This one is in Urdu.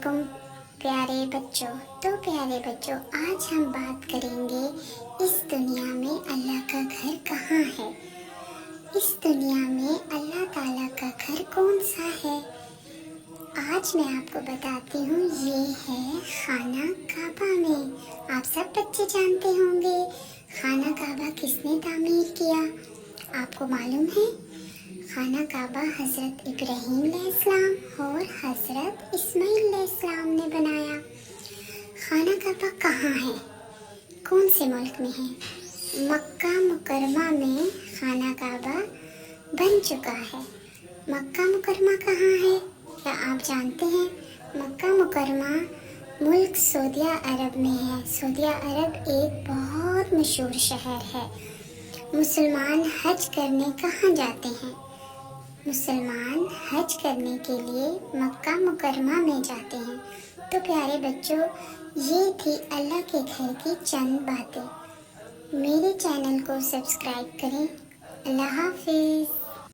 علیکم پیارے بچوں۔ تو پیارے بچوں، آج ہم بات کریں گے اس دنیا میں اللہ کا گھر کہاں ہے۔ اس دنیا میں اللہ تعالیٰ کا گھر کون سا ہے؟ آج میں آپ کو بتاتی ہوں، یہ ہے خانہ کعبہ میں۔ آپ سب بچے جانتے ہوں گے خانہ کعبہ کس نے تعمیر کیا؟ آپ کو معلوم ہے؟ خانہ کعبہ حضرت ابراہیم علیہ السلام اور حضرت اسماعیل علیہ السلام نے بنایا۔ خانہ کعبہ کہاں ہے؟ کون سے ملک میں ہے؟ مکہ مکرمہ میں خانہ کعبہ بن چکا ہے۔ مکہ مکرمہ کہاں ہے؟ کیا آپ جانتے ہیں؟ مکہ مکرمہ ملک سعودیہ عرب میں ہے۔ سعودیہ عرب ایک بہت مشہور شہر ہے۔ مسلمان حج کرنے کہاں جاتے ہیں؟ مسلمان حج کرنے کے لیے مکہ مکرمہ میں جاتے ہیں۔ تو پیارے بچوں، یہ تھی اللہ کے گھر کی چند باتیں۔ میرے چینل کو سبسکرائب کریں۔ اللہ حافظ۔